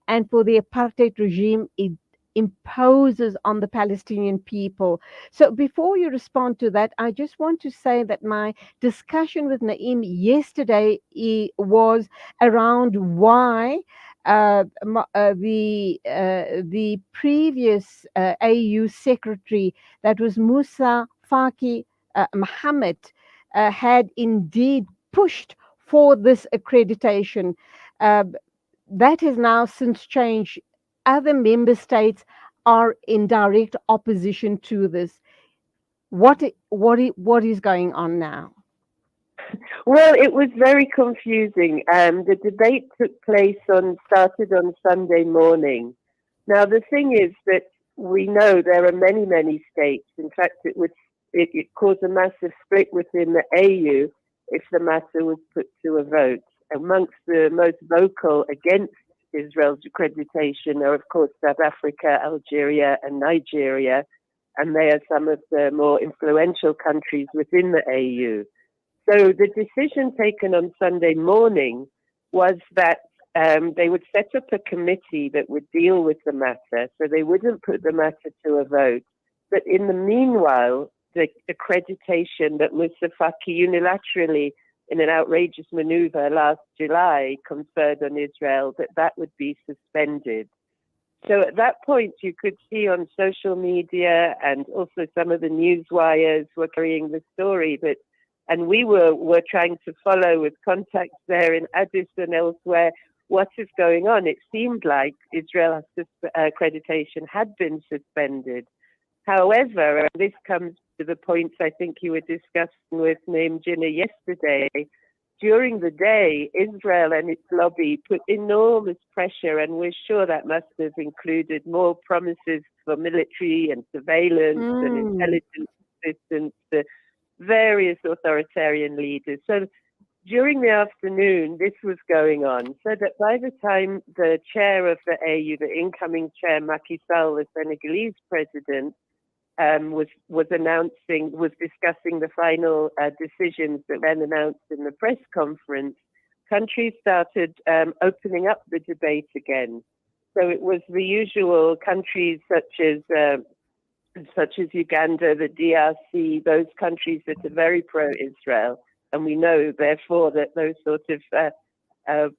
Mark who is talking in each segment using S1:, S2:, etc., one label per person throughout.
S1: and for the apartheid regime it imposes on the Palestinian people. So before you respond to that, I just want to say that my discussion with Naeem yesterday was around why the previous AU secretary, that was Musa Faki Mohammed, had indeed pushed for this accreditation. Uh, that has now since changed. Other member states are in direct opposition to this. What is going on now?
S2: Well, it was very confusing. The debate started on Sunday morning. Now, the thing is that we know there are many, many states. In fact, it cause a massive split within the AU if the matter was put to a vote. Amongst the most vocal against Israel's accreditation are, of course, South Africa, Algeria, and Nigeria, and they are some of the more influential countries within the AU. So the decision taken on Sunday morning was that they would set up a committee that would deal with the matter, so they wouldn't put the matter to a vote. But in the meanwhile, the accreditation that Musa Faki unilaterally, in an outrageous maneuver last July, conferred on Israel, that would be suspended. So at that point, you could see on social media, and also some of the news wires were carrying the story that, and we were trying to follow with contacts there in Addis and elsewhere, what is going on. It seemed like Israel's accreditation had been suspended. However, and this comes to the points I think you were discussing with Naeem Jinnah yesterday, during the day, Israel and its lobby put enormous pressure, and we're sure that must have included more promises for military and surveillance and intelligence assistance to various authoritarian leaders. So during the afternoon, this was going on, so that by the time the chair of the AU, the incoming chair, Macky Sall, the Senegalese president, was discussing the final decisions that then announced in the press conference, countries started opening up the debate again. So it was the usual countries such as Uganda, the DRC, those countries that are very pro-Israel, and we know therefore that those sort of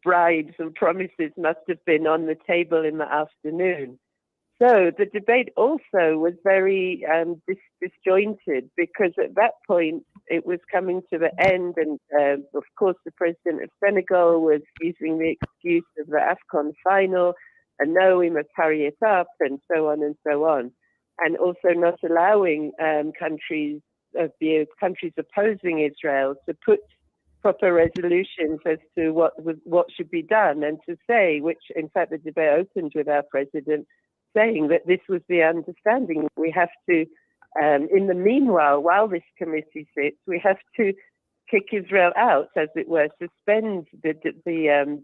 S2: bribes and promises must have been on the table in the afternoon. So the debate also was very disjointed, because at that point it was coming to the end, and of course the president of Senegal was using the excuse of the AFCON final, and no, we must hurry it up, and so on and so on, and also not allowing countries opposing Israel to put proper resolutions as to what should be done, and to say, which in fact the debate opened with our president saying that this was the understanding. We have to, in the meanwhile, while this committee sits, we have to kick Israel out, as it were, suspend the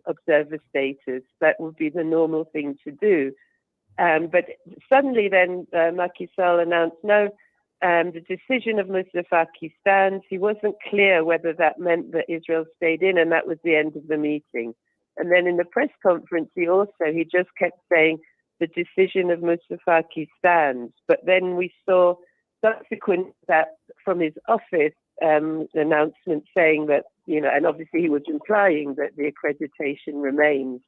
S2: observer status. That would be the normal thing to do. But suddenly then Macky Sall announced, no, the decision of Musa Faki stands. He wasn't clear whether that meant that Israel stayed in, and that was the end of the meeting. And then in the press conference, he just kept saying, the decision of Musa Faki stands. But then we saw subsequent that from his office announcement saying that, and obviously he was implying that the accreditation remains,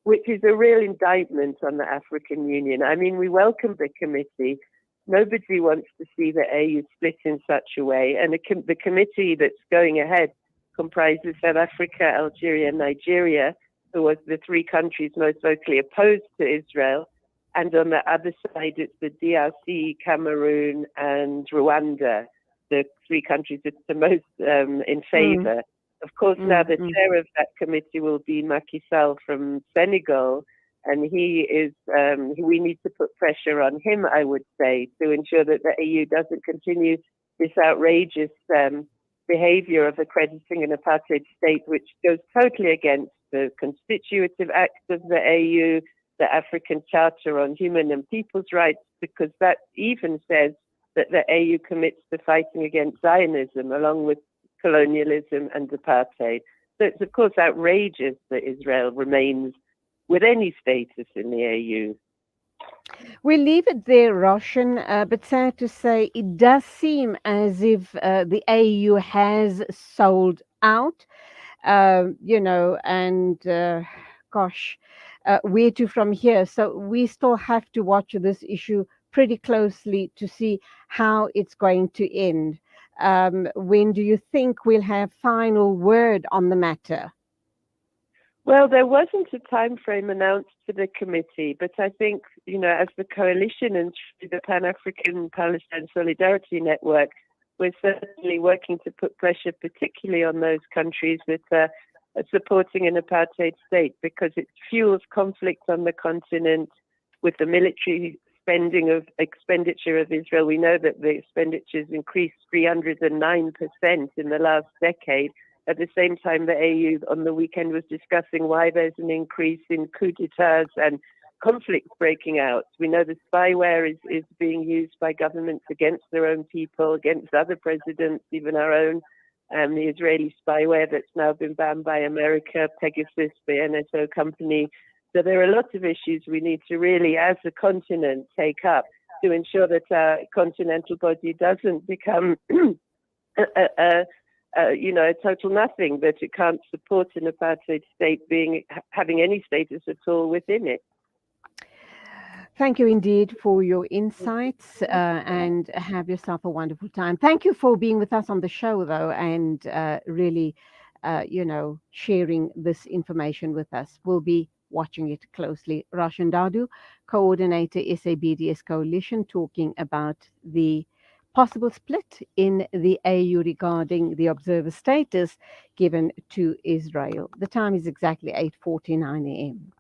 S2: which is a real indictment on the African Union. I mean, we welcome the committee. Nobody wants to see the AU split in such a way. And the committee that's going ahead comprises South Africa, Algeria, and Nigeria, who was the three countries most vocally opposed to Israel. And on the other side, it's the DRC, Cameroon, and Rwanda, the three countries that are most in favor. Of course, now the chair of that committee will be Macky Sall from Senegal, and we need to put pressure on him, I would say, to ensure that the AU doesn't continue this outrageous behavior of accrediting an apartheid state, which goes totally against the constitutive acts of the AU, the African Charter on Human and People's Rights, because that even says that the AU commits to fighting against Zionism along with colonialism and apartheid. So it's of course outrageous that Israel remains with any status in the AU.
S1: We'll leave it there, Roshan, but sad to say, it does seem as if the AU has sold out, and gosh, where to from here? So we still have to watch this issue pretty closely to see how it's going to end. When do you think we'll have final word on the matter?
S2: Well, there wasn't a time frame announced to the committee, but I think, as the coalition and through the Pan-African Palestine Solidarity Network, we're certainly working to put pressure, particularly on those countries that are supporting an apartheid state, because it fuels conflict on the continent with the military expenditure of Israel. We know that the expenditures increased 309% in the last decade. At the same time, the AU on the weekend was discussing why there's an increase in coup d'etats and conflicts breaking out. We know the spyware is being used by governments against their own people, against other presidents, even our own. The Israeli spyware that's now been banned by America, Pegasus, the NSO company. So there are lots of issues we need to really, as a continent, take up to ensure that our continental body doesn't become a total nothing, that it can't support an apartheid state having any status at all within it.
S1: Thank you indeed for your insights, and have yourself a wonderful time. Thank you for being with us on the show, though, and really, sharing this information with us. We'll be watching it closely. Roshan Dadoo, coordinator SABDS Coalition, talking about the possible split in the AU regarding the observer status given to Israel. The time is exactly 8:49 a.m.